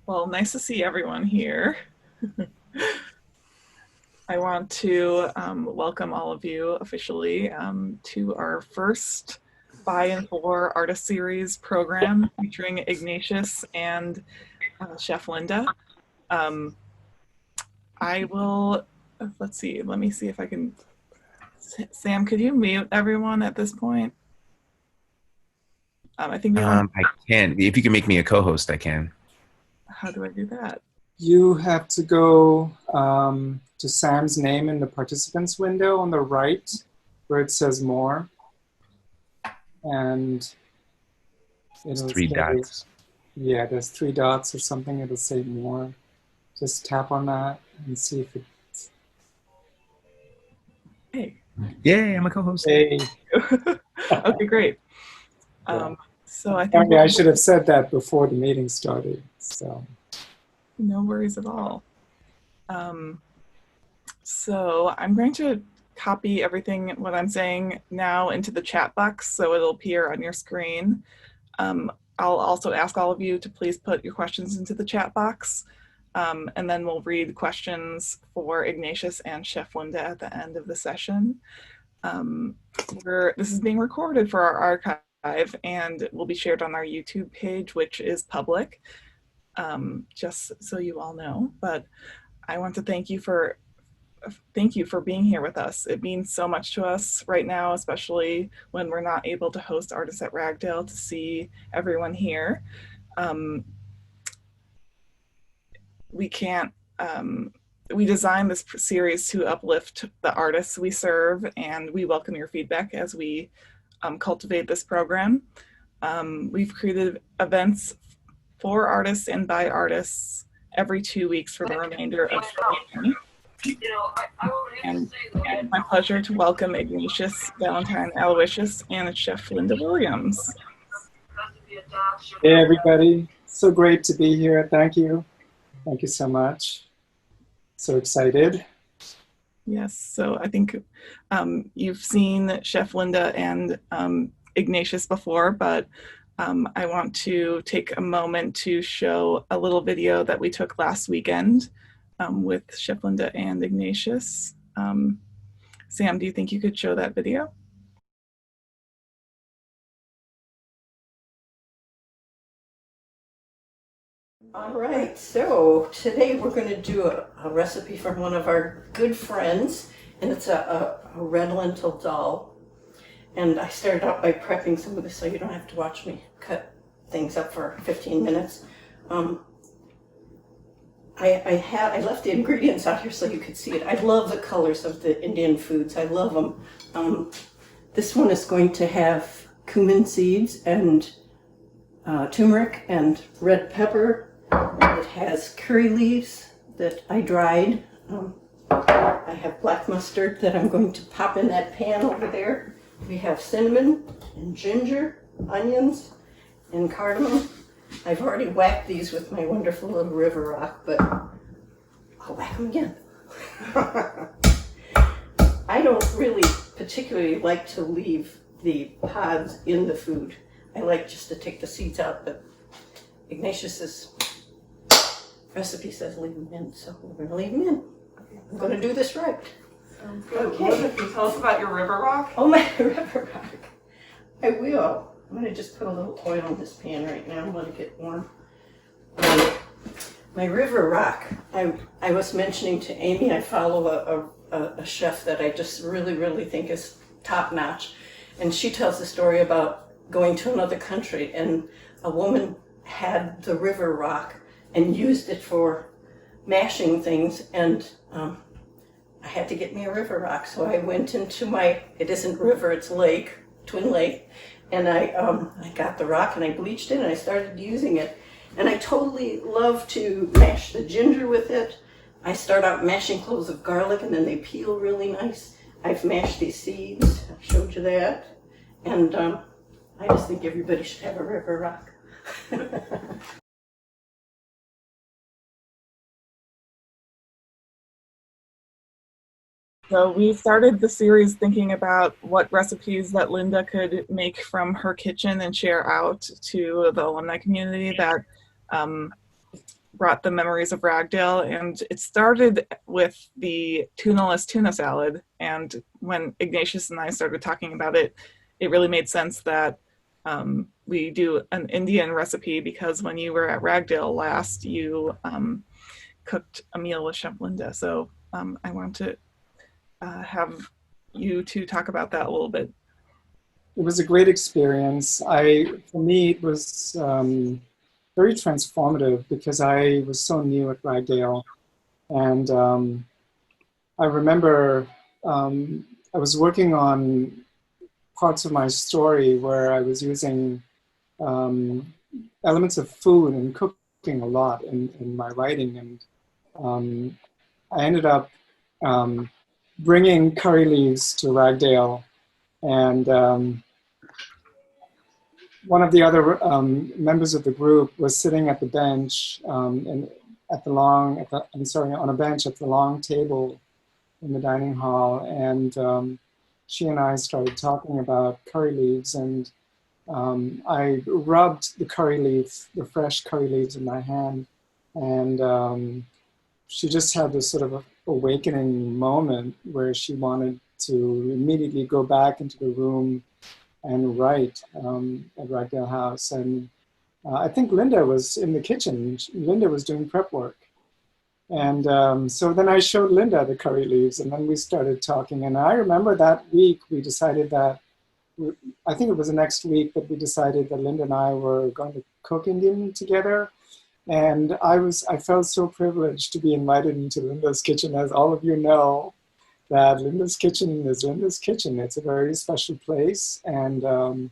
Well, nice to see everyone here. I want to welcome all of you officially to our first By and For Artist Series program featuring Ignatius and Chef Linda. I will, let's see, let me see if I can, Sam, could you mute everyone at this point? I think we I can. If you can make me a co-host, I can. How do I do that? You have to go to Sam's name in the participants window on the right where it says more. And it'll Three say, dots. yeah, there's 3 dots or something. It'll say more. Just tap on that and see if it's. Hey. Yay, I'm a co-host. Hey. Okay, great. Yeah. So I think I should have said that before the meeting started. So. No worries at all. So I'm going to copy everything what I'm saying now into the chat box so it'll appear on your screen. I'll also ask all of you to please put your questions into the chat box, and then we'll read questions for Ignatius and Chef Linda at the end of the session. This is being recorded for our archive and will be shared on our YouTube page, which is public, just so you all know. But I want to thank you for being here with us. It means so much to us right now, especially when we're not able to host Artists at Ragdale, to see everyone here. We designed this series to uplift the artists we serve, and we welcome your feedback as we cultivate this program. We've created events for artists and by artists every 2 weeks for the remainder of the year. And it's my pleasure to welcome Ignatius Valentine Aloysius and Chef Linda Williams. Hey, everybody. So great to be here. Thank you. Thank you so much. So excited. Yes, so I think you've seen Chef Linda and Ignatius before, but I want to take a moment to show a little video that we took last weekend with Chef Linda and Ignatius. Sam, do you think you could show that video? All right, so today we're going to do a recipe from one of our good friends, and it's a red lentil doll. And I started out by prepping some of this so you don't have to watch me cut things up for 15 minutes. I left the ingredients out here so you could see it. I love the colors of the Indian foods. I love them. This one is going to have cumin seeds and turmeric and red pepper. It has curry leaves that I dried. I have black mustard that I'm going to pop in that pan over there. We have cinnamon and ginger, onions, and cardamom. I've already whacked these with my wonderful little river rock, but I'll whack them again. I don't really particularly like to leave the pods in the food. I like just to take the seeds out, but Ignatius's recipe says leave them in, so we're going to leave them in. I'm going to do this right. Okay. Can you tell us about your river rock? Oh, my river rock. I will. I'm going to just put a little oil in this pan right now and let it get warm. My river rock, I was mentioning to Amy, I follow a chef that I just really think is top notch. And she tells the story about going to another country, and a woman had the river rock and used it for mashing things, and I had to get me a river rock. So I went into it isn't river, it's lake, Twin Lake, and I got the rock and I bleached it and I started using it. And I totally love to mash the ginger with it. I start out mashing cloves of garlic and then they peel really nice. I've mashed these seeds, I showed you that. And I just think everybody should have a river rock. So we started the series thinking about what recipes that Linda could make from her kitchen and share out to the alumni community that brought the memories of Ragdale, and it started with the tunaless tuna salad. And when Ignatius and I started talking about it, it really made sense that we do an Indian recipe, because when you were at Ragdale last, you cooked a meal with Chef Linda. So I want to have you two talk about that a little bit. It was a great experience. For me, it was very transformative because I was so new at Ragdale. And I remember I was working on parts of my story where I was using elements of food and cooking a lot in my writing. And I ended up bringing curry leaves to Ragdale. And one of the other members of the group was sitting at the bench on a bench at the long table in the dining hall. And she and I started talking about curry leaves, and I rubbed the fresh curry leaves in my hand, and she just had this sort of awakening moment where she wanted to immediately go back into the room and write at Ragdale House. And I think Linda was in the kitchen. Linda was doing prep work. And so then I showed Linda the curry leaves, and then we started talking. And I remember that week we decided that, I think it was the next week that we decided that Linda and I were going to cook Indian together. And I felt so privileged to be invited into Linda's kitchen. As all of you know, that Linda's kitchen is Linda's kitchen. It's a very special place. And there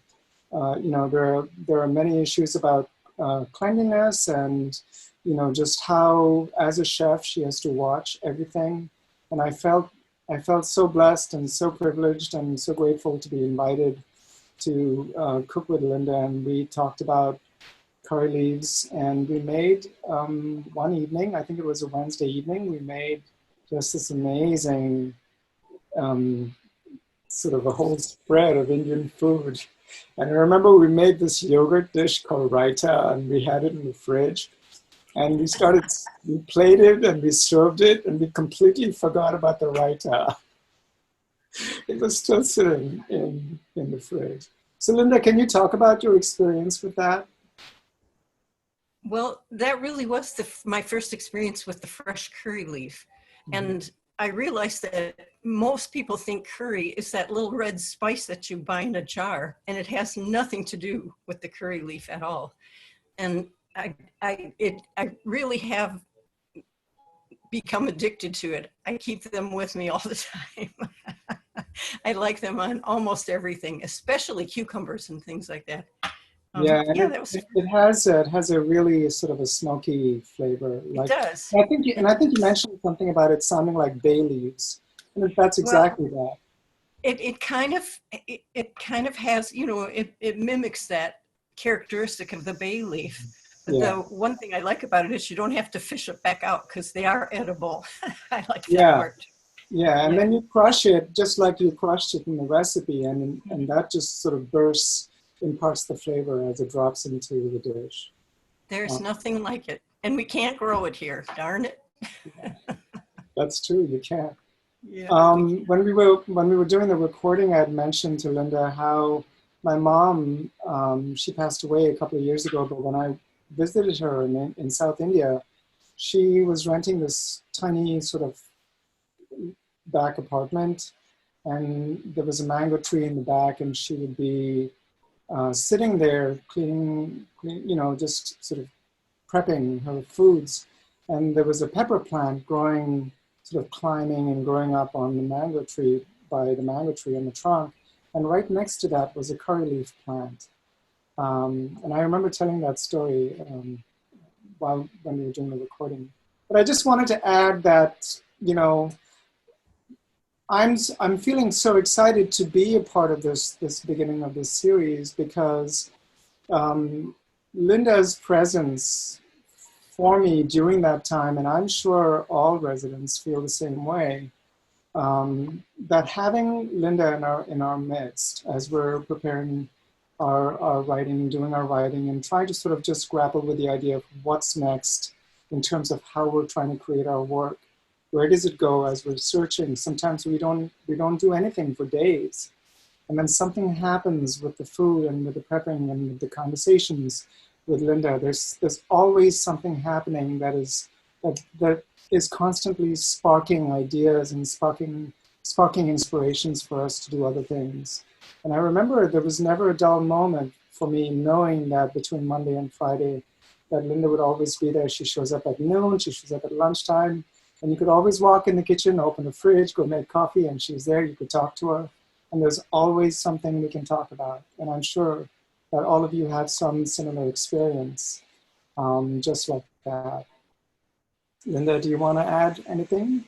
are many issues about cleanliness and just how, as a chef, she has to watch everything. And I felt so blessed and so privileged and so grateful to be invited to cook with Linda. And we talked about curry leaves, and we made one evening, I think it was a Wednesday evening, we made just this amazing sort of a whole spread of Indian food. And I remember we made this yogurt dish called raita, and we had it in the fridge. And we plated and we served it, and we completely forgot about the raita. It was still sitting in the fridge. So Linda, can you talk about your experience with that? Well, that really was my first experience with the fresh curry leaf. Mm-hmm. And I realized that most people think curry is that little red spice that you buy in a jar, and it has nothing to do with the curry leaf at all. And I really have become addicted to it. I keep them with me all the time. I like them on almost everything, especially cucumbers and things like that. It has a really sort of a smoky flavor. It does. I think you mentioned something about it sounding like bay leaves, and that's exactly that. It kind of has, it mimics that characteristic of the bay leaf. But the one thing I like about it is you don't have to fish it back out because they are edible. I like that part. Yeah, and then you crush it just like you crushed it in the recipe, and that just sort of imparts the flavor as it drops into the dish. There's nothing like it, and we can't grow it here. Darn it. That's true. You can't. Yeah. When we were doing the recording, I had mentioned to Linda how my mom, she passed away a couple of years ago, but when I visited her in South India, she was renting this tiny sort of back apartment, and there was a mango tree in the back, and she would be sitting there cleaning, just sort of prepping her foods. And there was a pepper plant growing, sort of climbing and growing up on the mango tree, by the mango tree on the trunk. And right next to that was a curry leaf plant. And I remember telling that story when we were doing the recording. But I just wanted to add that, I'm feeling so excited to be a part of this beginning of this series, because Linda's presence for me during that time, and I'm sure all residents feel the same way, that having Linda in our midst as we're preparing our writing, doing our writing, and trying to sort of just grapple with the idea of what's next in terms of how we're trying to create our work. Where does it go as we're searching? Sometimes we don't do anything for days. And then something happens with the food and with the prepping and with the conversations with Linda. There's always something happening that is constantly sparking ideas and sparking inspirations for us to do other things. And I remember there was never a dull moment for me knowing that between Monday and Friday, that Linda would always be there. She shows up at noon, she shows up at lunchtime, and you could always walk in the kitchen, open the fridge, go make coffee, and she's there. You could talk to her. And there's always something we can talk about. And I'm sure that all of you had some similar experience, just like that. Linda, do you want to add anything?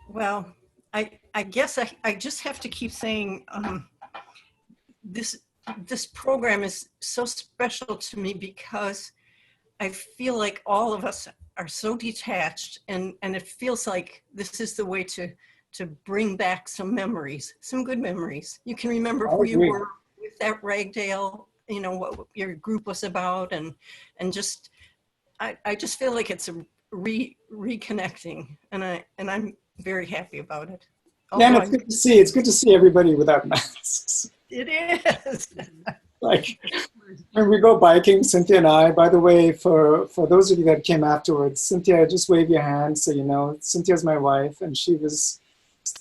Well, I guess I just have to keep saying this program is so special to me because I feel like all of us are so detached, and it feels like this is the way to bring back some memories, some good memories. You can remember who you were with that Ragdale, you know, what your group was about, and just I just feel like it's a reconnecting, and I'm very happy about it. Yeah, and it's good to see. It's good to see everybody without masks. It is. Like when we go biking, Cynthia and I, by the way, for those of you that came afterwards, Cynthia, just wave your hand so you know. Cynthia's my wife, and she was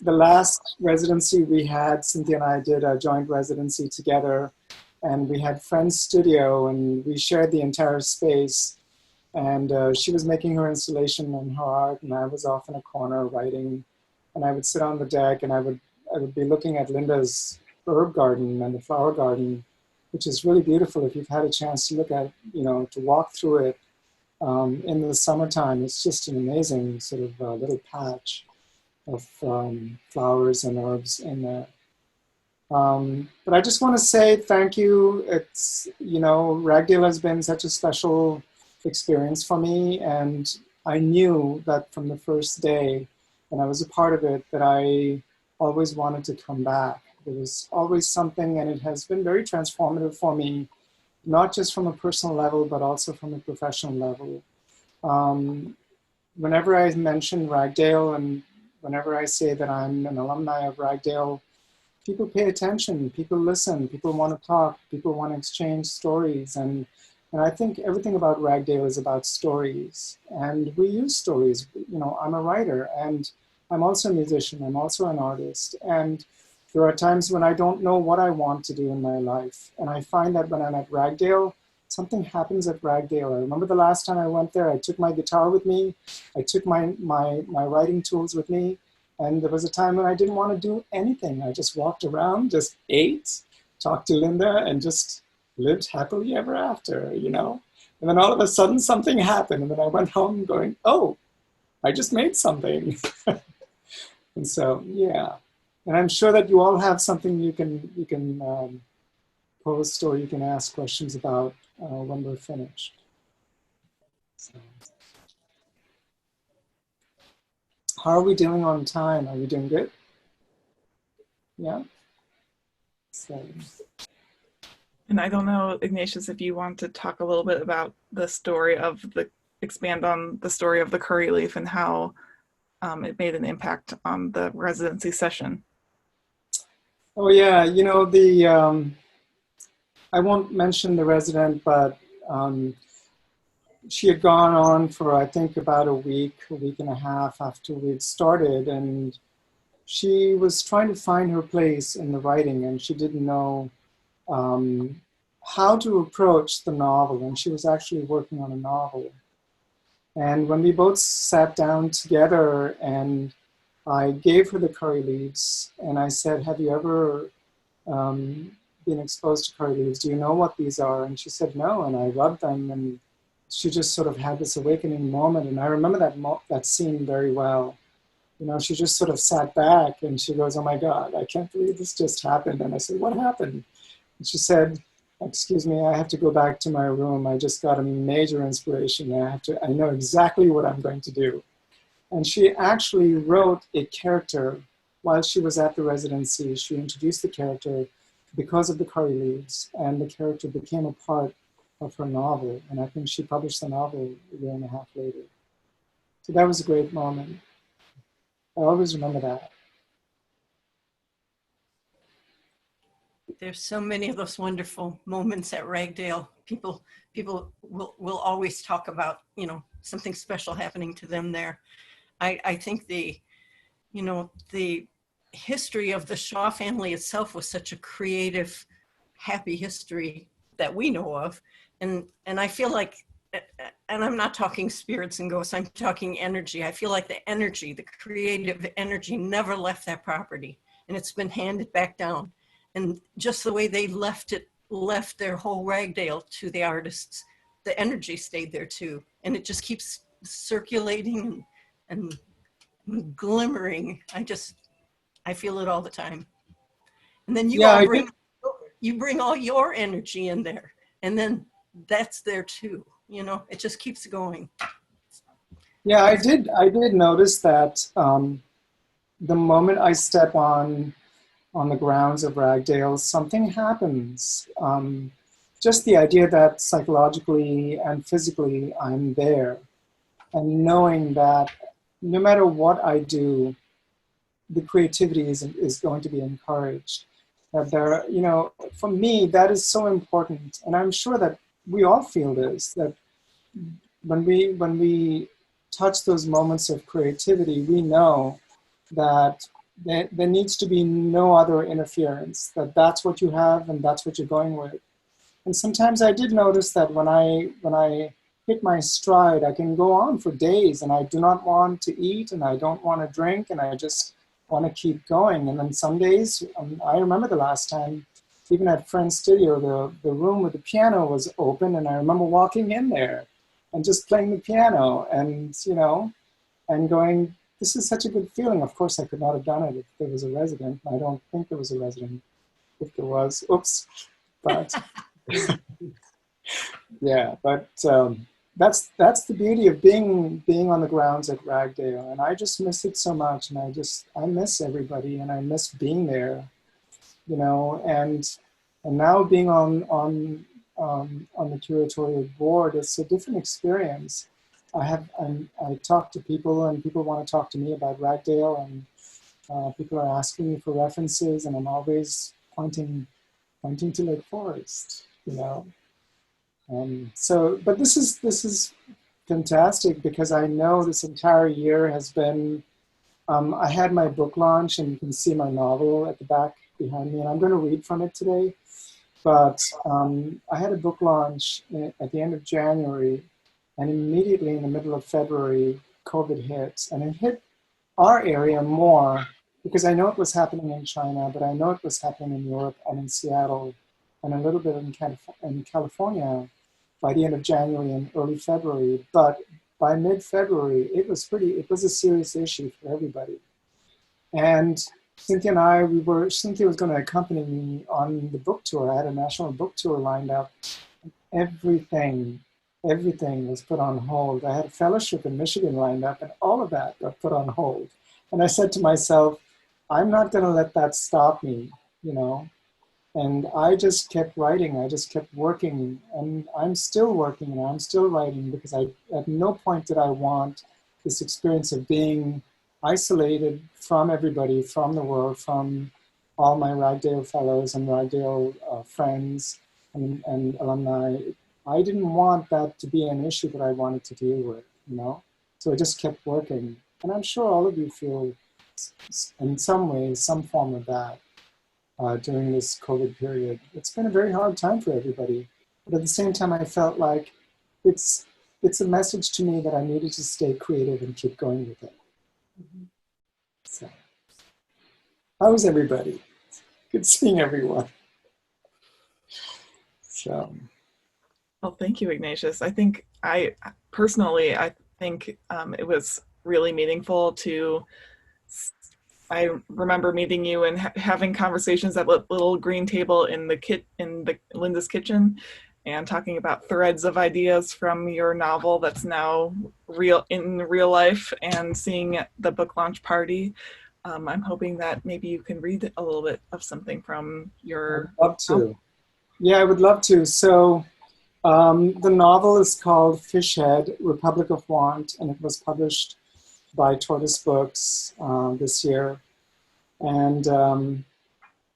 the last residency we had. Cynthia and I did a joint residency together, and we had Friends Studio, and we shared the entire space. And she was making her installation and her art, and I was off in a corner writing. And I would sit on the deck, and I would be looking at Linda's herb garden and the flower garden, which is really beautiful. If you've had a chance to look at, you know, to walk through it in the summertime, it's just an amazing sort of little patch of flowers and herbs in there. But I just want to say thank you. It's, you know, Ragdale has been such a special experience for me, and I knew that from the first day when I was a part of it that I always wanted to come back. There was always something, and it has been very transformative for me, not just from a personal level, but also from a professional level. Whenever I mention Ragdale and whenever I say that I'm an alumni of Ragdale, people pay attention, people listen, people want to talk, people want to exchange stories. And I think everything about Ragdale is about stories. And we use stories. You know, I'm a writer, and I'm also a musician, I'm also an artist. And there are times when I don't know what I want to do in my life. And I find that when I'm at Ragdale, something happens at Ragdale. I remember the last time I went there, I took my guitar with me, I took my writing tools with me, and there was a time when I didn't want to do anything. I just walked around, just ate, talked to Linda, and just lived happily ever after, you know? And then all of a sudden something happened, and then I went home going, oh, I just made something. And so, yeah. And I'm sure that you all have something you can post or you can ask questions about when we're finished. So. How are we doing on time? Are we doing good? Yeah. So. And I don't know, Ignatius, if you want to talk a little bit about the story of expand on the story of the curry leaf and how it made an impact on the residency session. Oh yeah, you know, I won't mention the resident, but she had gone on for, I think, about a week and a half after we'd started, and she was trying to find her place in the writing, and she didn't know how to approach the novel, and she was actually working on a novel. And when we both sat down together and I gave her the curry leaves and I said, have you ever been exposed to curry leaves? Do you know what these are? And she said, no, and I rubbed them, and she just sort of had this awakening moment. And I remember that scene very well. You know, she just sort of sat back and she goes, oh my God, I can't believe this just happened. And I said, what happened? And she said, excuse me, I have to go back to my room. I just got a major inspiration. I know exactly what I'm going to do. And she actually wrote a character while she was at the residency. She introduced the character because of the curry leaves, and the character became a part of her novel. And I think she published the novel a year and a half later. So that was a great moment. I always remember that. There's so many of those wonderful moments at Ragdale. People will always talk about, you know, something special happening to them there. I think the history of the Shaw family itself was such a creative, happy history that we know of. And I feel like, and I'm not talking spirits and ghosts, I'm talking energy. I feel like the energy, the creative energy never left that property, and it's been handed back down. And just the way they left their whole Ragdale to the artists, the energy stayed there too. And it just keeps circulating and glimmering. I feel it all the time. And then you bring all your energy in there, and then that's there too. You know, it just keeps going. Yeah, I did notice that the moment I step on the grounds of Ragdale, something happens. Just the idea that psychologically and physically I'm there, and knowing that no matter what I do, the creativity is going to be encouraged. That there, you know, for me, that is so important. And I'm sure that we all feel this, that when we touch those moments of creativity, we know that there needs to be no other interference, that that's what you have and that's what you're going with. And sometimes I did notice that when I hit my stride, I can go on for days and I do not want to eat and I don't want to drink and I just want to keep going. And then some days, I remember the last time, even at Friend's studio, the room with the piano was open and I remember walking in there and just playing the piano and, you know, and going, this is such a good feeling. Of course, I could not have done it if there was a resident. I don't think there was a resident. If there was, oops. But yeah, but that's the beauty of being on the grounds at Ragdale. And I just miss it so much. And I miss everybody and I miss being there, you know, and now being on the curatorial board, it's a different experience. I talk to people and people want to talk to me about Ragdale and people are asking me for references and I'm always pointing to Lake Forest, you know. But this is fantastic because I know this entire year has been, I had my book launch and you can see my novel at the back behind me and I'm going to read from it today. But I had a book launch at the end of January and immediately in the middle of February, COVID hit. And it hit our area more because I know it was happening in China, but I know it was happening in Europe and in Seattle and a little bit in California by the end of January and early February. But by mid-February, it was a serious issue for everybody. And Cynthia and I, Cynthia was going to accompany me on the book tour. I had a national book tour lined up. Everything was put on hold. I had a fellowship in Michigan lined up and all of that got put on hold. And I said to myself, I'm not going to let that stop me, you know. And I just kept writing. I just kept working. And I'm still working and I'm still writing because at no point did I want this experience of being isolated from everybody, from the world, from all my Ragdale fellows and Ragdale friends and alumni. I didn't want that to be an issue that I wanted to deal with, you know? So I just kept working. And I'm sure all of you feel in some way, some form of that during this COVID period. It's been a very hard time for everybody. But at the same time, I felt like it's a message to me that I needed to stay creative and keep going with it. Mm-hmm. So, how's everybody? Good seeing everyone. So. Well, thank you, Ignatius. I think I think it was really meaningful to, I remember meeting you and having conversations at the little green table in the Linda's kitchen and talking about threads of ideas from your novel that's now in real life and seeing the book launch party. I'm hoping that maybe you can read a little bit of something from your I'd love to. Yeah, I would love to. So The novel is called Fishhead, Republic of Want, and it was published by Tortoise Books this year. And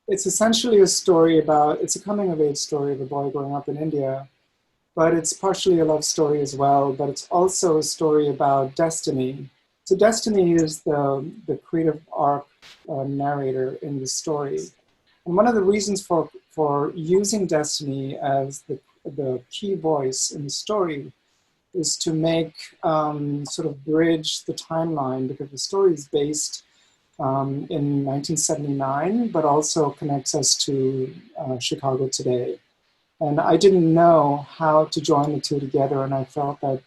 it's essentially a story about, it's a coming of age story of a boy growing up in India, but it's partially a love story as well, but it's also a story about destiny. So Destiny is the creative arc narrator in the story. And one of the reasons for using Destiny as the key voice in the story is to make sort of bridge the timeline, because the story is based in 1979, but also connects us to Chicago today. And I didn't know how to join the two together, and I felt that,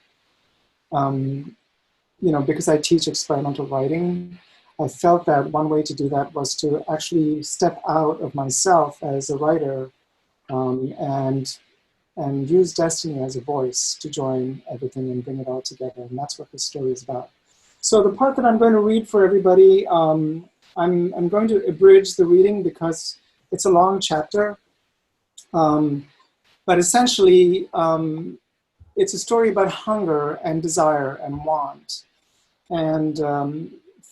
because I teach experimental writing, I felt that one way to do that was to actually step out of myself as a writer and use Destiny as a voice to join everything and bring it all together. And that's what this story is about. So the part that I'm going to read for everybody, I'm going to abridge the reading because it's a long chapter. But essentially, it's a story about hunger and desire and want. And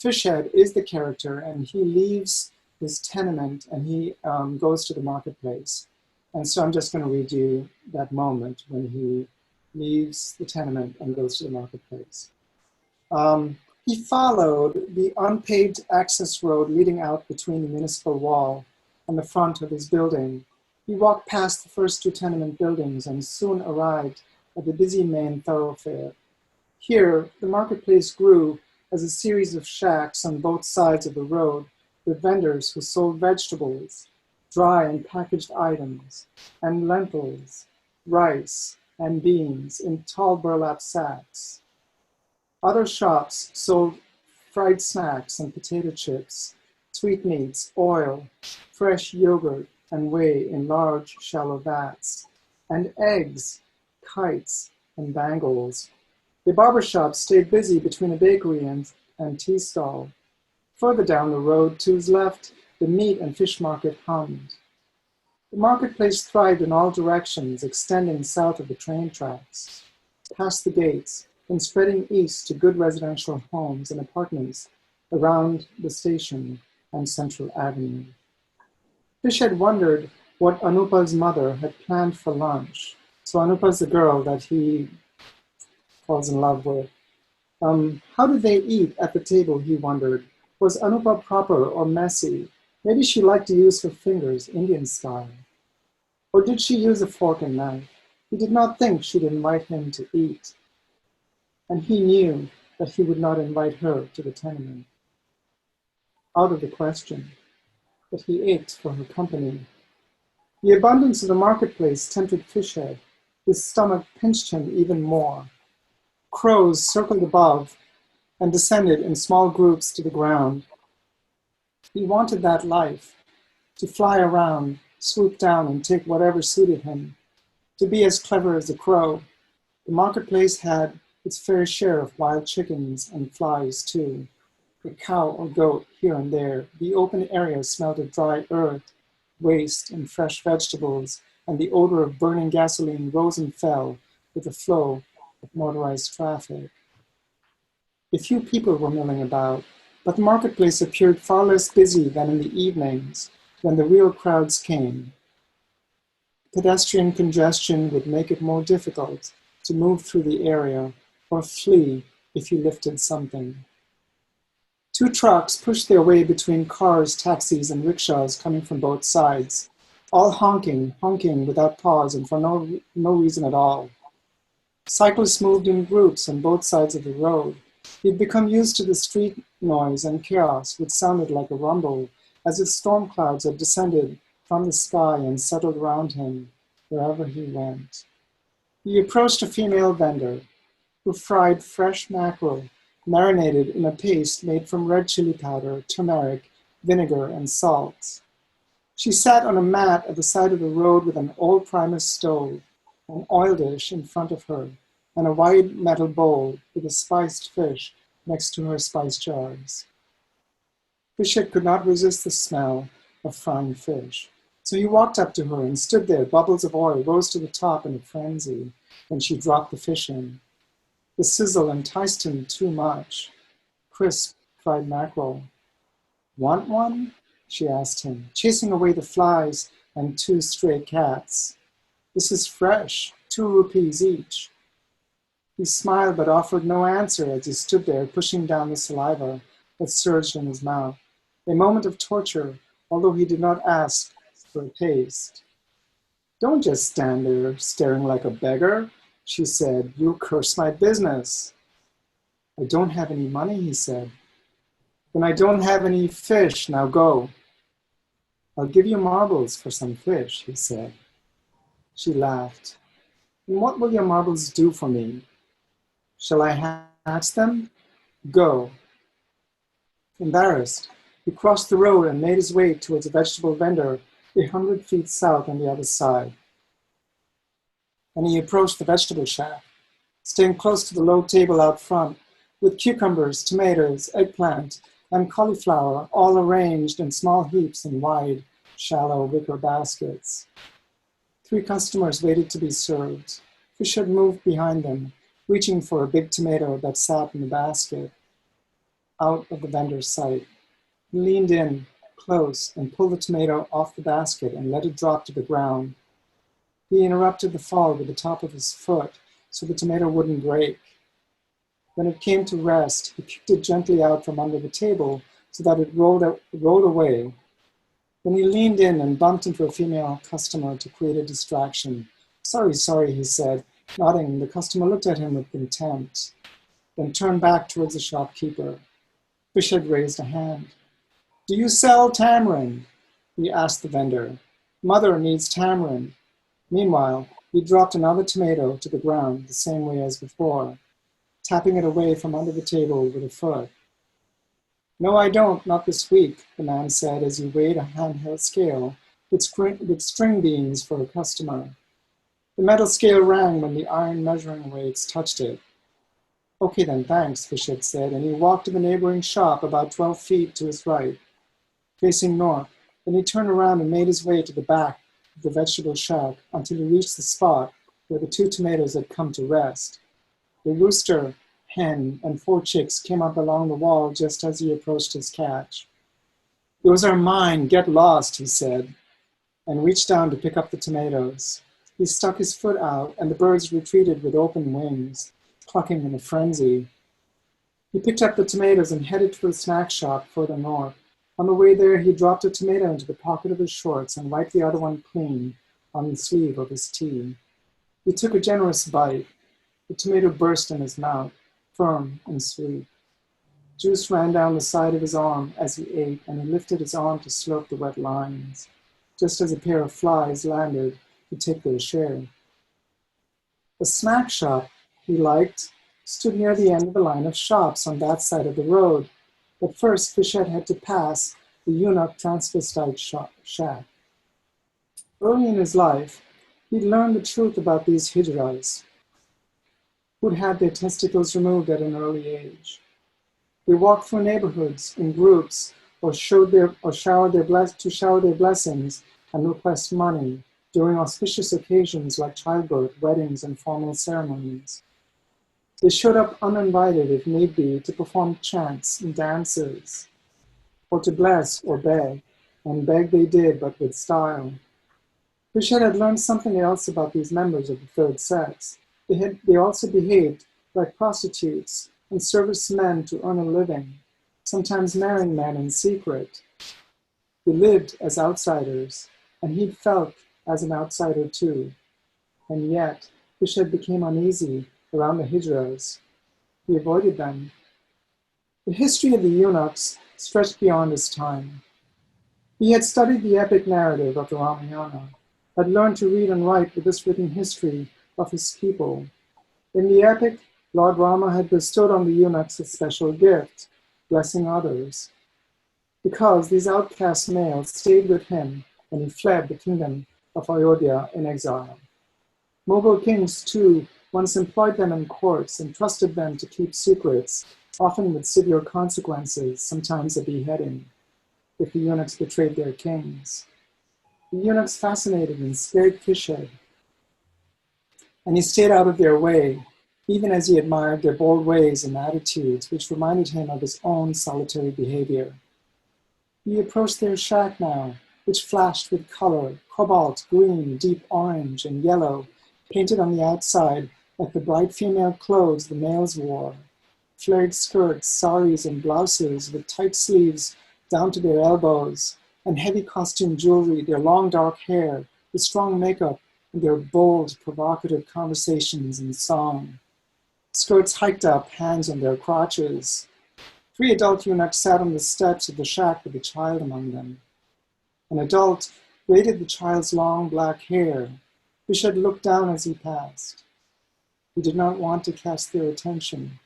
Fishhead is the character, and he leaves his tenement and he goes to the marketplace. And so I'm just going to read you that moment when he leaves the tenement and goes to the marketplace. He followed the unpaved access road leading out between the municipal wall and the front of his building. He walked past the first two tenement buildings and soon arrived at the busy main thoroughfare. Here, the marketplace grew as a series of shacks on both sides of the road with vendors who sold vegetables, dry and packaged items, and lentils, rice, and beans in tall burlap sacks. Other shops sold fried snacks and potato chips, sweetmeats, oil, fresh yogurt, and whey in large, shallow vats, and eggs, kites, and bangles. The barber shop stayed busy between a bakery and tea stall. Further down the road, to his left, the meat and fish market hummed. The marketplace thrived in all directions, extending south of the train tracks, past the gates, and spreading east to good residential homes and apartments around the station and Central Avenue. Fish had wondered what Anupa's mother had planned for lunch. So Anupa's the girl that he falls in love with. How did they eat at the table, he wondered. Was Anupa proper or messy? Maybe she liked to use her fingers, Indian style. Or did she use a fork and knife? He did not think she'd invite him to eat. And he knew that he would not invite her to the tenement. Out of the question, but he ached for her company. The abundance of the marketplace tempted Fishhead. His stomach pinched him even more. Crows circled above and descended in small groups to the ground. He wanted that life, to fly around, swoop down and take whatever suited him, to be as clever as a crow. The marketplace had its fair share of wild chickens and flies too. A cow or goat here and there. The open area smelled of dry earth, waste, and fresh vegetables, and the odor of burning gasoline rose and fell with the flow of motorized traffic. A few people were milling about, but the marketplace appeared far less busy than in the evenings when the real crowds came. Pedestrian congestion would make it more difficult to move through the area or flee if you lifted something. Two trucks pushed their way between cars, taxis, and rickshaws coming from both sides, all honking without pause and for no reason at all. Cyclists moved in groups on both sides of the road. He'd become used to the street noise and chaos, which sounded like a rumble, as if storm clouds had descended from the sky and settled around him wherever he went. He approached a female vendor who fried fresh mackerel, marinated in a paste made from red chili powder, turmeric, vinegar, and salt. She sat on a mat at the side of the road with an old Primus stove, an oil dish in front of her, and a wide metal bowl with a spiced fish next to her spice jars. Fishhead could not resist the smell of frying fish, So he walked up to her and stood there. Bubbles of oil rose to the top in a frenzy when she dropped the fish in. The sizzle enticed him too much. Crisp fried mackerel. Want one? She asked him, chasing away the flies and 2 stray cats. This is fresh, 2 rupees each. He smiled but offered no answer as he stood there pushing down the saliva that surged in his mouth. A moment of torture, although he did not ask for a taste. Don't just stand there staring like a beggar, she said. You'll curse my business. I don't have any money, he said. Then I don't have any fish, now go. I'll give you marbles for some fish, he said. She laughed. And what will your marbles do for me? Shall I hatch them? Go. Embarrassed, he crossed the road and made his way towards a vegetable vendor 100 feet south on the other side. And he approached the vegetable shack, staying close to the low table out front, with cucumbers, tomatoes, eggplant, and cauliflower all arranged in small heaps in wide, shallow wicker baskets. 3 customers waited to be served. Fish had moved behind them, reaching for a big tomato that sat in the basket, out of the vendor's sight. He leaned in close and pulled the tomato off the basket and let it drop to the ground. He interrupted the fall with the top of his foot so the tomato wouldn't break. When it came to rest, he kicked it gently out from under the table so that it rolled away. Then he leaned in and bumped into a female customer to create a distraction. Sorry, he said, nodding. The customer looked at him with contempt, then turned back towards the shopkeeper. Fish had raised a hand. Do you sell tamarind? He asked the vendor. Mother needs tamarind. Meanwhile, he dropped another tomato to the ground the same way as before, tapping it away from under the table with a foot. No, I don't, not this week, the man said as he weighed a handheld scale with string beans for a customer. The metal scale rang when the iron measuring weights touched it. Okay then, thanks, Fish had said, and he walked to the neighboring shop about 12 feet to his right, facing north. Then he turned around and made his way to the back of the vegetable shack until he reached the spot where the 2 tomatoes had come to rest. The rooster, hen, and 4 chicks came up along the wall just as he approached his catch. Those are mine, get lost, he said, and reached down to pick up the tomatoes. He stuck his foot out, and the birds retreated with open wings, clucking in a frenzy. He picked up the tomatoes and headed to a snack shop further north. On the way there, he dropped a tomato into the pocket of his shorts and wiped the other one clean on the sleeve of his tee. He took a generous bite. The tomato burst in his mouth, firm and sweet. Juice ran down the side of his arm as he ate, and he lifted his arm to slurp the wet lines, just as a pair of flies landed to take their share. The snack shop he liked stood near the end of the line of shops on that side of the road, but first Fischette had to pass the eunuch transvestite shack. Early in his life, he'd learned the truth about these hijras, who'd had their testicles removed at an early age. They walked through neighborhoods in groups or shower their blessings and request money during auspicious occasions like childbirth, weddings, and formal ceremonies. They showed up uninvited, if need be, to perform chants and dances, or to bless or beg, and beg they did, but with style. Fischette had learned something else about these members of the third sex. They also behaved like prostitutes and serviced men to earn a living, sometimes marrying men in secret. They lived as outsiders, and he'd felt as an outsider too. And yet, Fischette became uneasy around the hijras. He avoided them. The history of the eunuchs stretched beyond his time. He had studied the epic narrative of the Ramayana, had learned to read and write with this written history of his people. In the epic, Lord Rama had bestowed on the eunuchs a special gift, blessing others. Because these outcast males stayed with him when he fled the kingdom of Ayodhya in exile. Mughal kings, too, once employed them in courts and trusted them to keep secrets, often with severe consequences, sometimes a beheading, if the eunuchs betrayed their kings. The eunuchs fascinated and scared Fishhead, and he stayed out of their way, even as he admired their bold ways and attitudes, which reminded him of his own solitary behavior. He approached their shack now, which flashed with color, cobalt, green, deep orange, and yellow, painted on the outside like the bright female clothes the males wore. Flared skirts, saris, and blouses with tight sleeves down to their elbows, and heavy costume jewelry, their long dark hair, the strong makeup, and their bold, provocative conversations and song. Skirts hiked up, hands on their crotches. 3 adult eunuchs sat on the steps of the shack with a child among them. An adult braided the child's long black hair. Fishhead looked down as he passed. He did not want to catch their attention.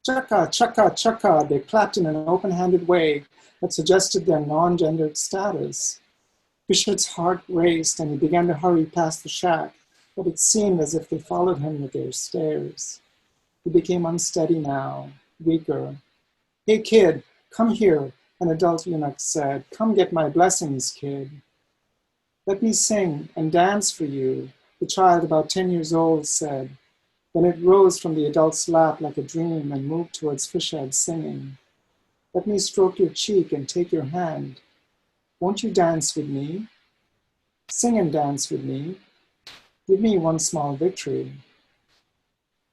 Chaka, chaka, chaka, they clapped in an open-handed way that suggested their non-gendered status. Fishhead's heart raced and he began to hurry past the shack, but it seemed as if they followed him with their stares. He became unsteady now, weaker. Hey kid, come here, an adult eunuch said. Come get my blessings, kid. Let me sing and dance for you, the child about 10 years old said. Then it rose from the adult's lap like a dream and moved towards Fishhead singing. Let me stroke your cheek and take your hand. Won't you dance with me? Sing and dance with me. Give me one small victory.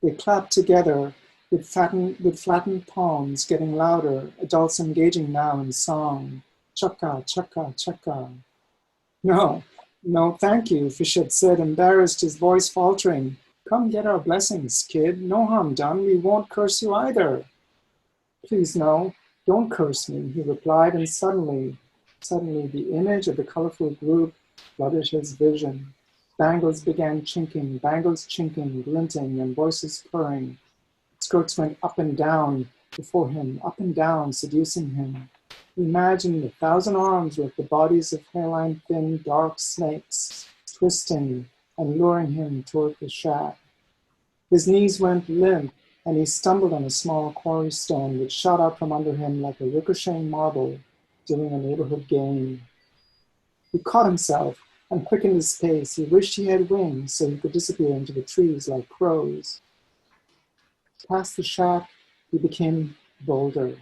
They clapped together with flattened palms, getting louder, adults engaging now in song. Chaka, chaka, chaka. No, no, thank you, Fishhead said, embarrassed, his voice faltering. Come get our blessings, kid. No harm done. We won't curse you either. Please, no, don't curse me, he replied, and suddenly the image of the colorful group flooded his vision. Bangles began chinking, bangles chinking, glinting, and voices purring. Skirts went up and down before him, up and down, seducing him. He imagined 1,000 arms like the bodies of hairline-thin, dark snakes, twisting and luring him toward the shack. His knees went limp, and he stumbled on a small quarry stone which shot out from under him like a ricocheting marble during a neighborhood game. He caught himself and quickened his pace. He wished he had wings so he could disappear into the trees like crows. Past the shack, he became bolder.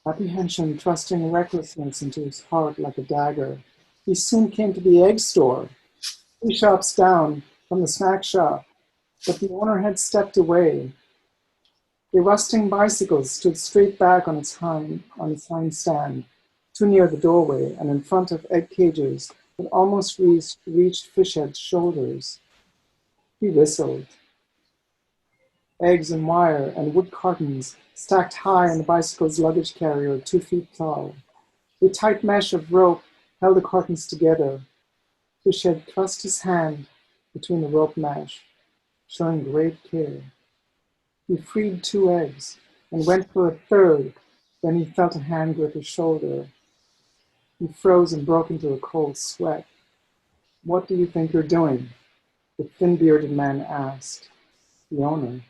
Apprehension thrusting recklessness into his heart like a dagger. He soon came to the egg store, 3 shops down from the snack shop, but the owner had stepped away. A rusting bicycle stood straight back on its hind stand, too near the doorway and in front of egg cages that almost reached Fishhead's shoulders. He whistled. Eggs and wire and wood cartons stacked high on the bicycle's luggage carrier 2 feet tall. A tight mesh of rope held the cartons together. Fishhead thrust his hand between the rope mesh, showing great care. He freed 2 eggs and went for a third. Then he felt a hand grip his shoulder. He froze and broke into a cold sweat. What do you think you're doing? The thin-bearded man asked. The owner.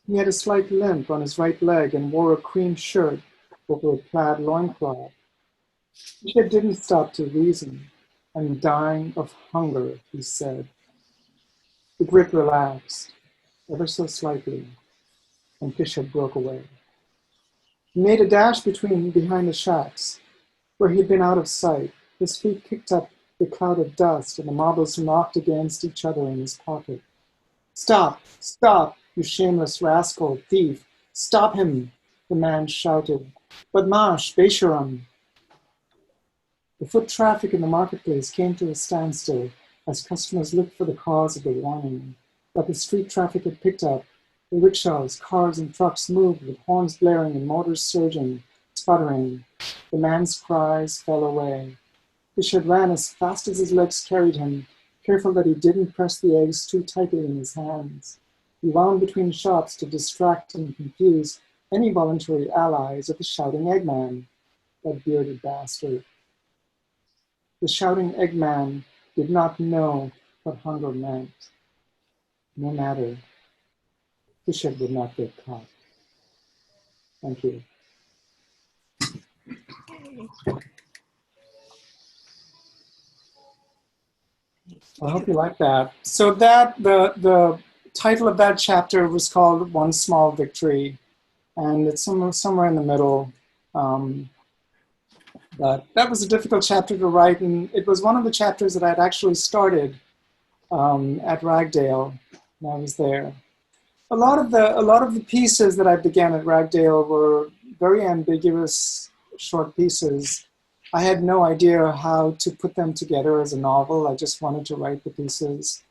He had a slight limp on his right leg and wore a cream shirt over a plaid loincloth. He didn't stop to reason. I'm dying of hunger, he said. The grip relaxed, ever so slightly, and Fishhead broke away. He made a dash behind the shacks, where he'd been out of sight. His feet kicked up the cloud of dust, and the marbles knocked against each other in his pocket. Stop! Stop! You shameless rascal, thief! Stop him! The man shouted. Badmash, Besharam! The foot traffic in the marketplace came to a standstill as customers looked for the cause of the warning. But the street traffic had picked up. The rickshaws, cars, and trucks moved with horns blaring and motors surging, sputtering. The man's cries fell away. Fishhead ran as fast as his legs carried him, careful that he didn't press the eggs too tightly in his hands. He wound between shops to distract and confuse any voluntary allies of the shouting eggman, that bearded bastard. The shouting eggman did not know what hunger meant. No matter, Fishhead would not get caught. Thank you. I hope you like that. So that the title of that chapter was called One Small Victory, and it's somewhere in the middle. But that was a difficult chapter to write, and it was one of the chapters that I'd actually started at Ragdale when I was there. A lot of the pieces that I began at Ragdale were very ambiguous short pieces. I had no idea how to put them together as a novel. I just wanted to write the pieces.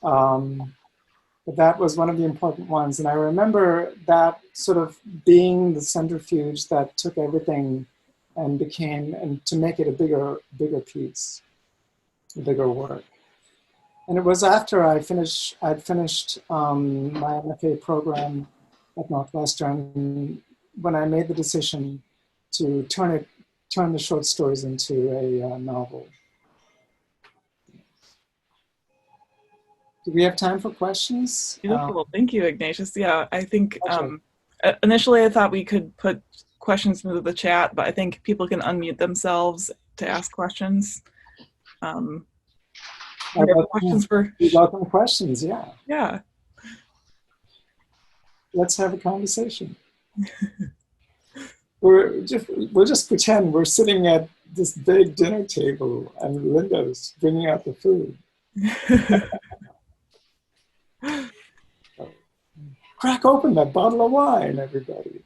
But that was one of the important ones. And I remember that sort of being the centrifuge that took everything and to make it a bigger piece, a bigger work. And it was after I'd finished my MFA program at Northwestern when I made the decision to turn the short stories into a novel. Do we have time for questions? Beautiful. Thank you, Ignatius. Yeah, I think initially I thought we could put questions into the chat, but I think people can unmute themselves to ask questions. Questions for we welcome questions. Yeah. Yeah. Let's have a conversation. We'll just pretend we're sitting at this big dinner table and Linda's bringing out the food. Crack open that bottle of wine, everybody.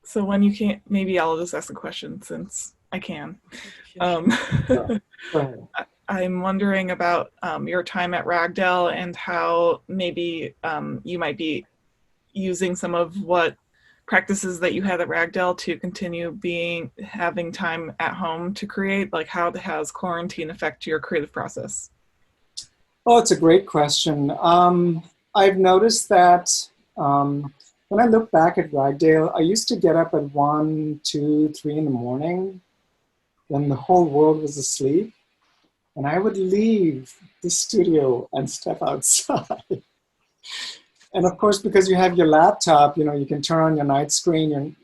So when you can't, maybe I'll just ask a question since I can. I'm wondering about your time at Ragdale and how maybe you might be using some of what practices that you had at Ragdale to continue having time at home to create. Like, how has quarantine affect your creative process? Oh, it's a great question. I've noticed that when I look back at Ragdale, I used to get up at 1, 2, 3 in the morning when the whole world was asleep. And I would leave the studio and step outside. And of course, because you have your laptop, you can turn on your night screen,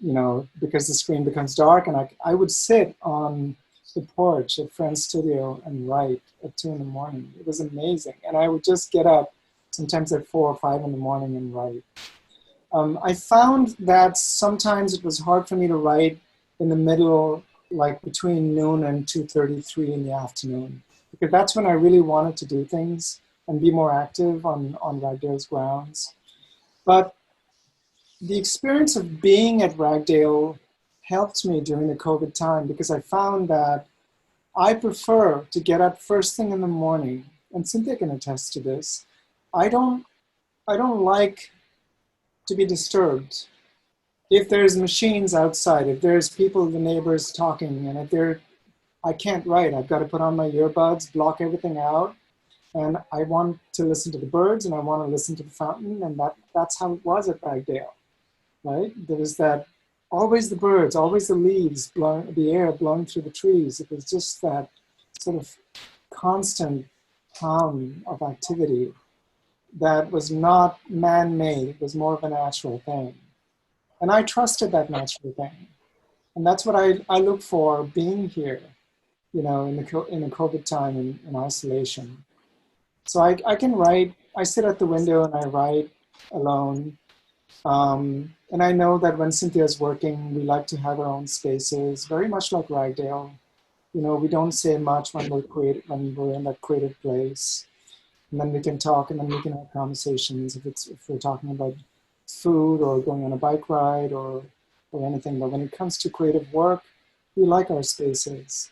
because the screen becomes dark. And I would sit on the porch at Friend's studio and write at 2 in the morning. It was amazing. And I would just get up sometimes at 4 or 5 in the morning and write. I found that sometimes it was hard for me to write in the middle, like between noon and 2:33 in the afternoon, because that's when I really wanted to do things and be more active on Ragdale's grounds. But the experience of being at Ragdale helped me during the COVID time, because I found that I prefer to get up first thing in the morning, and Cynthia can attest to this. I don't like to be disturbed. If there's machines outside, if there's people, the neighbors talking, and I can't write. I've got to put on my earbuds, block everything out, and I want to listen to the birds, and I want to listen to the fountain, and that's how it was at Ragdale, right? There was that, always the birds, always the leaves, the air blowing through the trees. It was just that sort of constant hum of activity that was not man-made. It was more of a natural thing. And I trusted that natural thing. And that's what I look for being here, in the COVID time in isolation. So I can write, I sit at the window and I write alone. And I know that when Cynthia's working, we like to have our own spaces, very much like Ragdale. We don't say much when we're in that creative place. And then we can talk, and then we can have conversations if we're talking about food or going on a bike ride or anything. But when it comes to creative work, we like our spaces.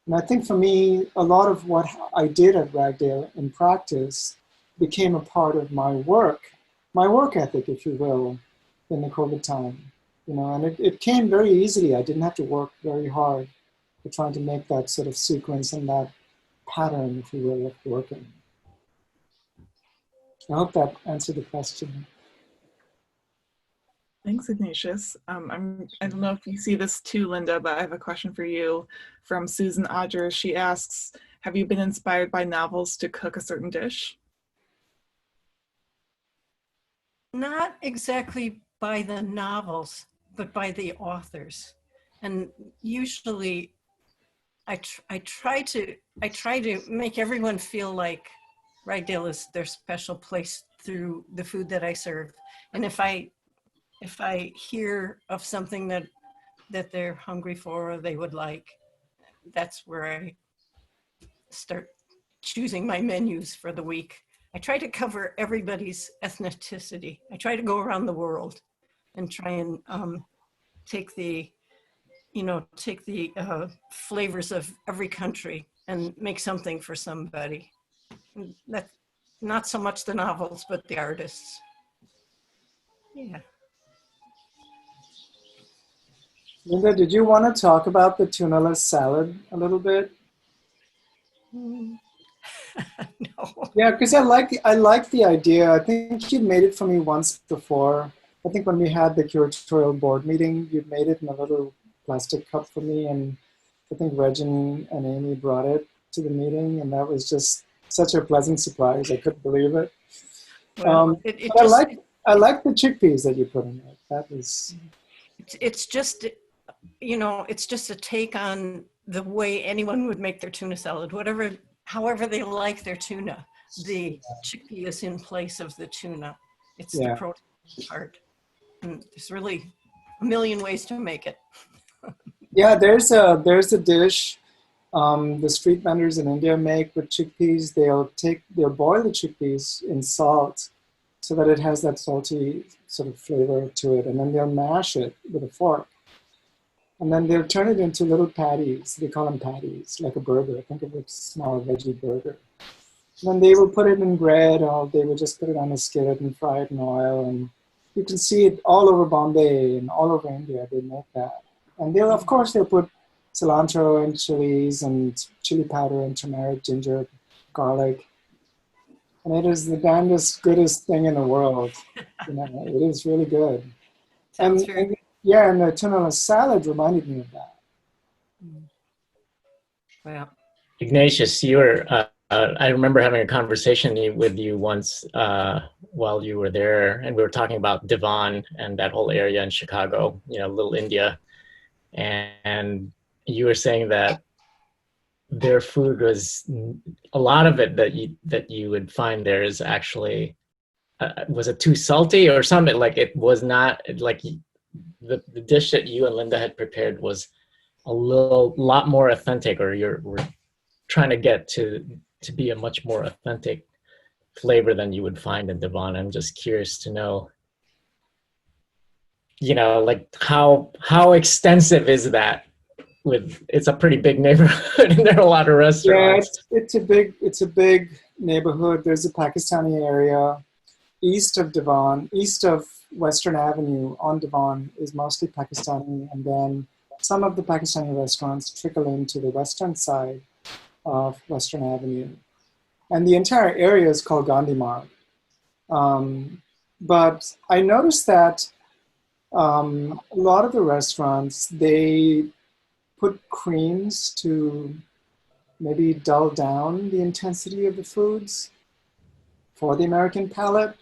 And I think for me, a lot of what I did at Ragdale in practice became a part of my work ethic, if you will, in the COVID time. And it came very easily. I didn't have to work very hard for trying to make that sort of sequence and that pattern, if you will, of working. I hope that answered the question. Thanks, Ignatius. I don't know if you see this too, Linda, but I have a question for you from Susan Odgers. She asks, have you been inspired by novels to cook a certain dish? Not exactly by the novels, but by the authors. And usually I try to make everyone feel like Ragdale is their special place through the food that I serve. And if I hear of something that they're hungry for or they would like, that's where I start choosing my menus for the week. I try to cover everybody's ethnicity. I try to go around the world and try and take the flavors of every country and make something for somebody. And that's not so much the novels, but the artists. Yeah. Linda, did you want to talk about the tuna salad a little bit? No. Yeah, because I like the idea. I think you made it for me once before. I think when we had the curatorial board meeting, you made it in a little plastic cup for me, and I think Regin and Amy brought it to the meeting, and that was just such a pleasant surprise. I couldn't believe it. Well, But I like the chickpeas that you put in it. That was. It's just, it's just a take on the way anyone would make their tuna salad, however they like their tuna. The chickpea is in place of the tuna. It's the protein part. And there's really a million ways to make it. Yeah, there's a dish the street vendors in India make with chickpeas. They'll boil the chickpeas in salt so that it has that salty sort of flavor to it, and then they'll mash it with a fork. And then they'll turn it into little patties. They call them patties, like a burger. Think of a small veggie burger. And then they will put it in bread, or they will just put it on a skillet and fry it in oil. And you can see it all over Bombay and all over India. They make that. And they'll put cilantro and chilies and chili powder and turmeric, ginger, garlic. And it is the damnedest, goodest thing in the world. It is really good. And the tuna salad reminded me of that. Wow. Ignatius, I remember having a conversation with you once while you were there, and we were talking about Devon and that whole area in Chicago, Little India. And you were saying that their food was, a lot of it that you would find there is actually, was it too salty or something? Like it was not, like the dish that you and Linda had prepared was a lot more authentic, or we're trying to get to be a much more authentic flavor than you would find in Devon. I'm just curious to know, like how extensive is that? It's a pretty big neighborhood and there are a lot of restaurants. Yeah, it's a big neighborhood. There's a Pakistani area east of Devon, east of Western Avenue on Devon is mostly Pakistani, and then some of the Pakistani restaurants trickle into the western side of Western Avenue. And the entire area is called Gandhi Marg. But I noticed that a lot of the restaurants, they put creams to maybe dull down the intensity of the foods for the American palate.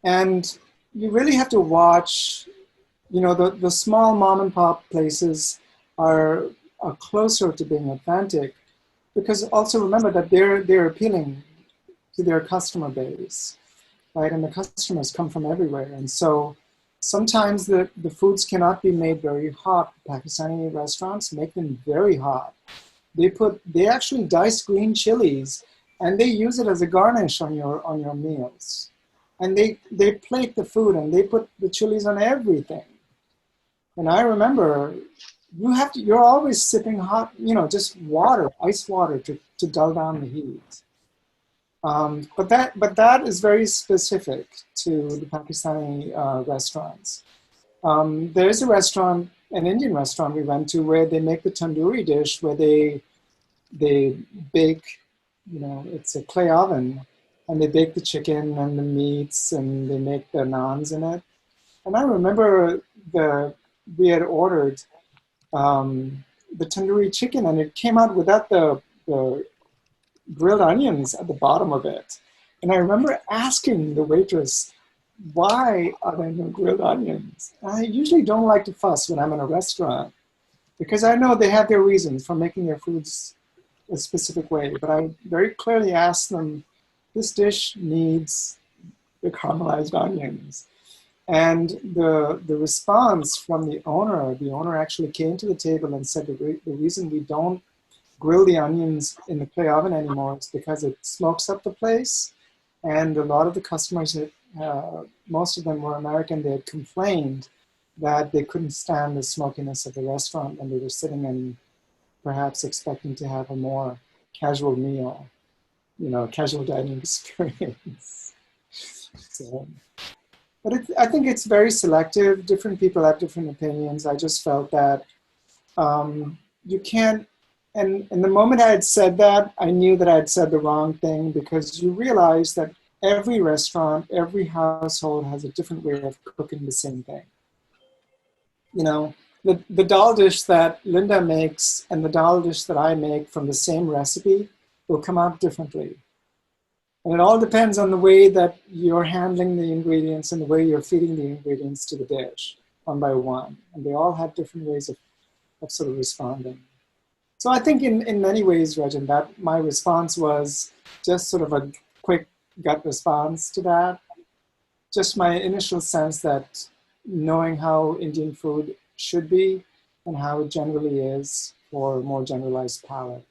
And you really have to watch, the small mom and pop places are closer to being authentic, because also remember that they're appealing to their customer base, right? And the customers come from everywhere. And so sometimes the foods cannot be made very hot. Pakistani restaurants make them very hot. They actually dice green chilies and they use it as a garnish on your meals. And they plate the food and they put the chilies on everything. And I remember you're always sipping hot, just water, ice water to dull down the heat. But that is very specific to the Pakistani restaurants. There is a restaurant, an Indian restaurant we went to, where they make the tandoori dish, where they bake, it's a clay oven, and they bake the chicken and the meats, and they make the naans in it. And I remember we had ordered the tandoori chicken, and it came out without the grilled onions at the bottom of it. And I remember asking the waitress, why are there no grilled onions? I usually don't like to fuss when I'm in a restaurant, because I know they have their reasons for making their foods a specific way, but I very clearly asked them, this dish needs the caramelized onions. And the response from the owner actually came to the table and said the reason we don't grill the onions in the clay oven anymore is because it smokes up the place. And a lot of the customers, most of them were American, they had complained that they couldn't stand the smokiness of the restaurant when they were sitting and perhaps expecting to have a more casual meal, casual dining experience. So, but I think it's very selective. Different people have different opinions. I just felt that you can't, and the moment I had said that, I knew that I had said the wrong thing, because you realize that every restaurant, every household has a different way of cooking the same thing. The dal dish that Linda makes and the dal dish that I make from the same recipe will come out differently. And it all depends on the way that you're handling the ingredients and the way you're feeding the ingredients to the dish, one by one. And they all have different ways of sort of responding. So I think in many ways, Regin, that my response was just sort of a quick gut response to that. Just my initial sense that knowing how Indian food should be and how it generally is for a more generalized palate.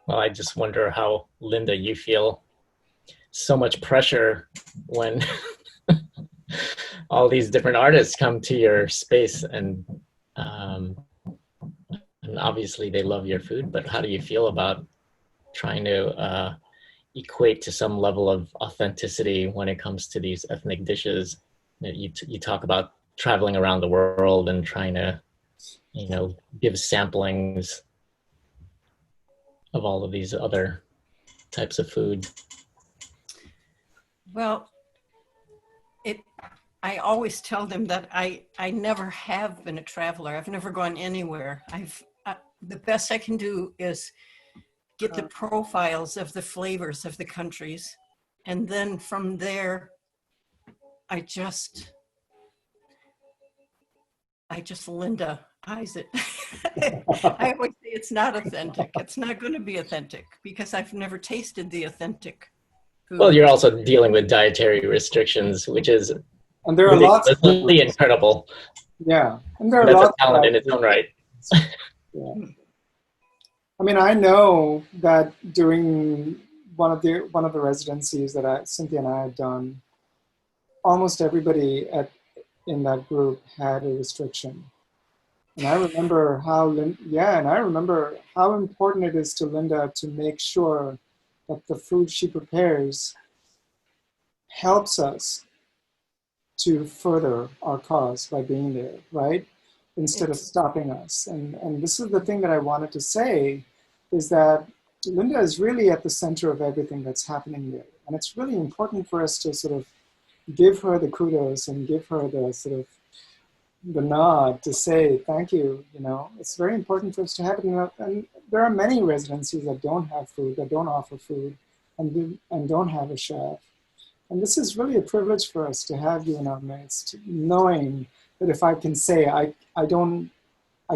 Well, I just wonder how, Linda, you feel so much pressure when all these different artists come to your space, and obviously they love your food, but how do you feel about trying to equate to some level of authenticity when it comes to these ethnic dishes? You talk about traveling around the world and trying to, give samplings of all of these other types of food. Well, I always tell them that I never have been a traveler. I've never gone anywhere. The best I can do is get the profiles of the flavors of the countries. And then from there, I just Linda-ize it. I always say it's not authentic. It's not going to be authentic because I've never tasted the authentic food. Well, you're also dealing with dietary restrictions, which is And there are lots of really incredible. Yeah, and there are That's lots a talent in its own right. Yeah. I mean, I know that during one of the residencies that Cynthia and I had done, almost everybody in that group had a restriction. And I remember how important it is to Linda to make sure that the food she prepares helps us to further our cause by being there, right? Instead of stopping us. And this is the thing that I wanted to say, is that Linda is really at the center of everything that's happening there. And it's really important for us to sort of give her the kudos and give her the sort of the nod to say thank you. It's very important for us to have it. And there are many residencies that don't have food, that don't offer food, and don't have a chef. And this is really a privilege for us to have you in our midst, knowing that if I can say I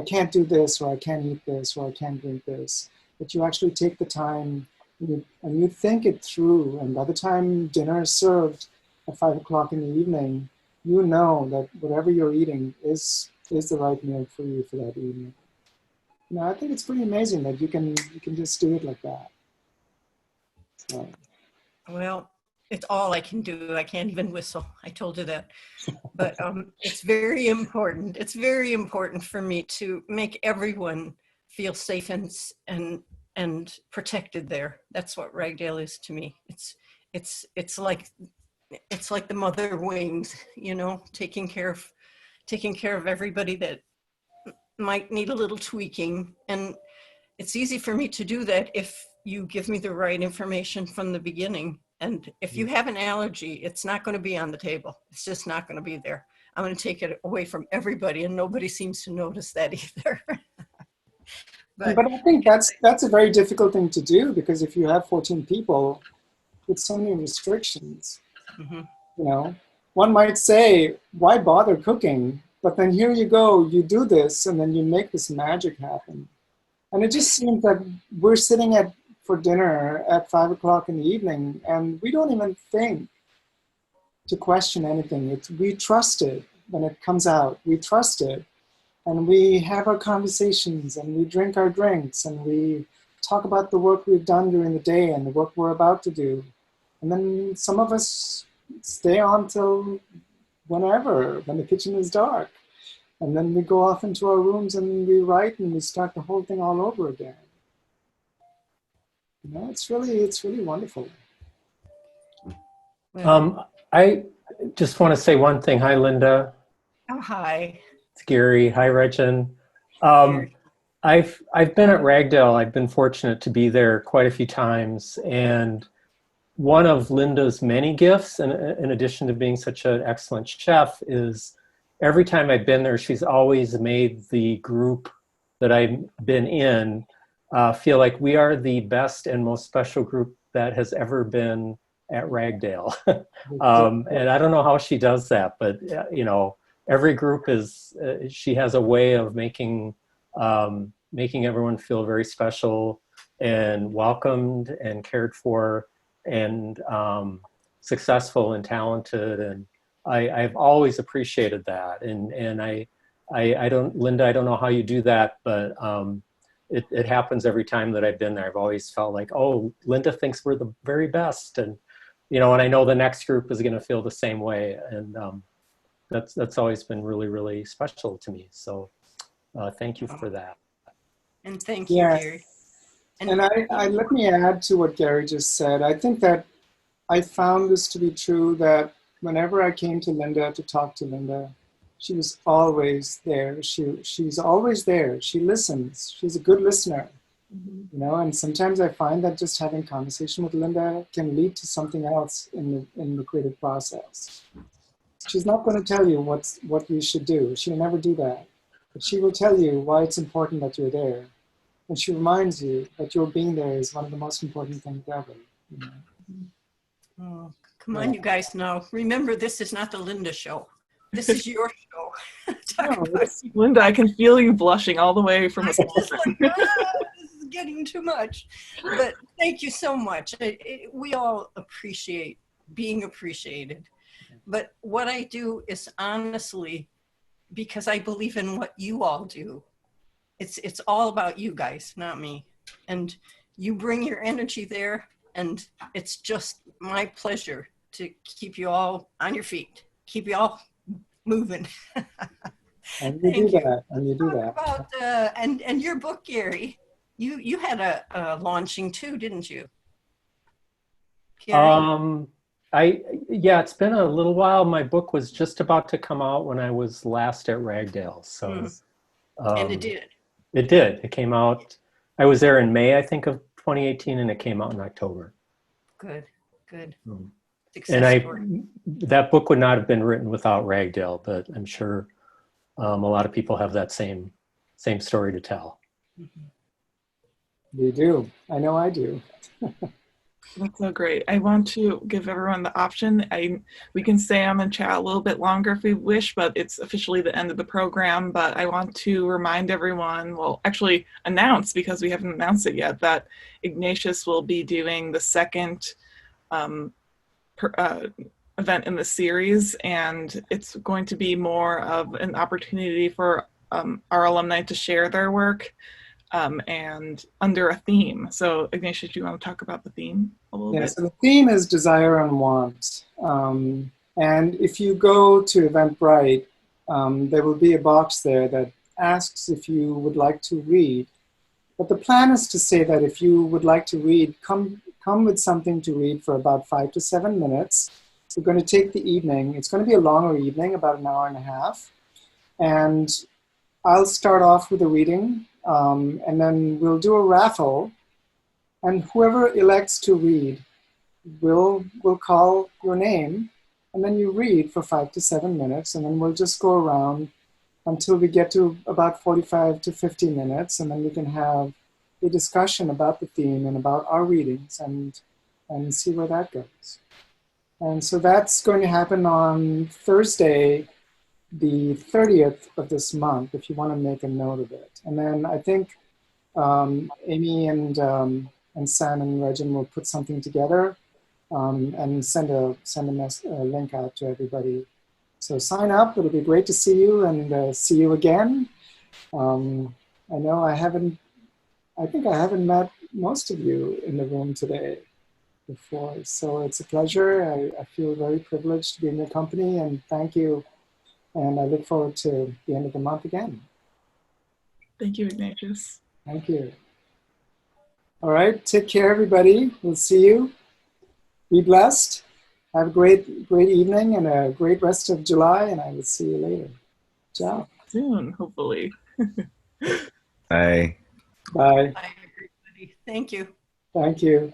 can't do this, or I can't eat this, or I can't drink this, that you actually take the time and you think it through. And by the time dinner is served at 5 o'clock in the evening, you know that whatever you're eating is the right meal for you for that evening. I think it's pretty amazing that you can just do it like that. So. Well, it's all I can do. I can't even whistle. I told you that. But it's very important. It's very important for me to make everyone feel safe and protected there. That's what Ragdale is to me. It's like the mother wings, taking care of everybody that might need a little tweaking. And it's easy for me to do that if you give me the right information from the beginning. And if you have an allergy, it's not going to be on the table. It's just not going to be there. I'm going to take it away from everybody, and nobody seems to notice that either. But I think that's a very difficult thing to do, because if you have 14 people with so many restrictions, one might say, why bother cooking But then here you go, you do this, and then you make this magic happen. And it just seems that we're sitting for dinner at 5 o'clock in the evening, and we don't even think to question anything. We trust it when it comes out. We trust it, and we have our conversations, and we drink our drinks, and we talk about the work we've done during the day and the work we're about to do. And then some of us stay on till whenever, when the kitchen is dark. And then we go off into our rooms and we write and we start the whole thing all over again. You know, it's really wonderful. I just want to say one thing. Hi, Linda. Oh, hi. It's Gary. Hi, Regin. I've been at Ragdale. I've been fortunate to be there quite a few times. And one of Linda's many gifts, in addition to being such an excellent chef, is every time I've been there, she's always made the group that I've been in feel like we are the best and most special group that has ever been at Ragdale. And I don't know how she does that, but you know, every group is, she has a way of making everyone feel very special and welcomed and cared for and successful and talented. And I've always appreciated that. And I don't, Linda, I don't know how you do that, but it happens every time that I've been there. I've always felt like, oh, Linda thinks we're the very best. And, you know, and I know the next group is going to feel the same way. And that's always been really, really special to me. So thank you for that. And thank you, Yes. Gary. And I let me add to what Gary just said. I think that I found this to be true, that whenever I came to Linda to talk to Linda, she was always there. She's always there. She listens. She's a good listener. You know, and sometimes I find that just having conversation with Linda can lead to something else in the creative process. She's not going to tell you what you should do. She'll never do that. But she will tell you why it's important that you're there. And she reminds you that your being there is one of the most important things ever. You know? Oh, come on, you guys know. Remember, this is not the Linda show. This is your show. No, Linda, I can feel you blushing all the way from a small Just like, this is getting too much. But thank you so much. We all appreciate being appreciated. But what I do is honestly, because I believe in what you all do. It's all about you guys, not me. And you bring your energy there, and it's just my pleasure to keep you all on your feet, keep you all moving. And you do that, and you do that. About, and your book, Gary, you had a launching too, didn't you? Gary? Yeah, it's been a little while. My book was just about to come out when I was last at Ragdale. So, And it did. It did. It came out. I was there in May, I think, of 2018, and it came out in October. Good, good. And that book would not have been written without Ragdale, but I'm sure a lot of people have that same story to tell. You do. I know I do. That's so great. I want to give everyone the option. We can stay on the chat a little bit longer if we wish, but it's officially the end of the program. But I want to remind everyone, well, actually announce, because we haven't announced it yet, that Ignatius will be doing the second event in the series, and it's going to be more of an opportunity for our alumni to share their work. And under a theme. So Ignatius, do you want to talk about the theme a little bit? So the theme is desire and want. And if you go to Eventbrite, there will be a box there that asks if you would like to read. But the plan is to say that if you would like to read, come with something to read for about 5 to 7 minutes. We're going to take the evening. It's going to be a longer evening, about an hour and a half. And I'll start off with a reading. And then we'll do a raffle, and whoever elects to read will call your name, and then you read for 5 to 7 minutes, and then we'll just go around until we get to about 45 to 50 minutes, and then we can have a discussion about the theme and about our readings and see where that goes. And so that's going to happen on Thursday, the 30th of this month, if you want to make a note of it. And then I think Amy and Sam and Regin will put something together and send a link out to everybody. So sign up. It'll be great to see you and see you again. I know I think I haven't met most of you in the room today before. So it's a pleasure. I feel very privileged to be in your company, and thank you. And I look forward to the end of the month again. Thank you, Ignatius. Thank you. All right, take care, everybody. We'll see you. Be blessed. Have a great evening and a great rest of July, and I will see you later. Ciao. Soon, hopefully. Bye. Bye. Bye, everybody. Thank you. Thank you.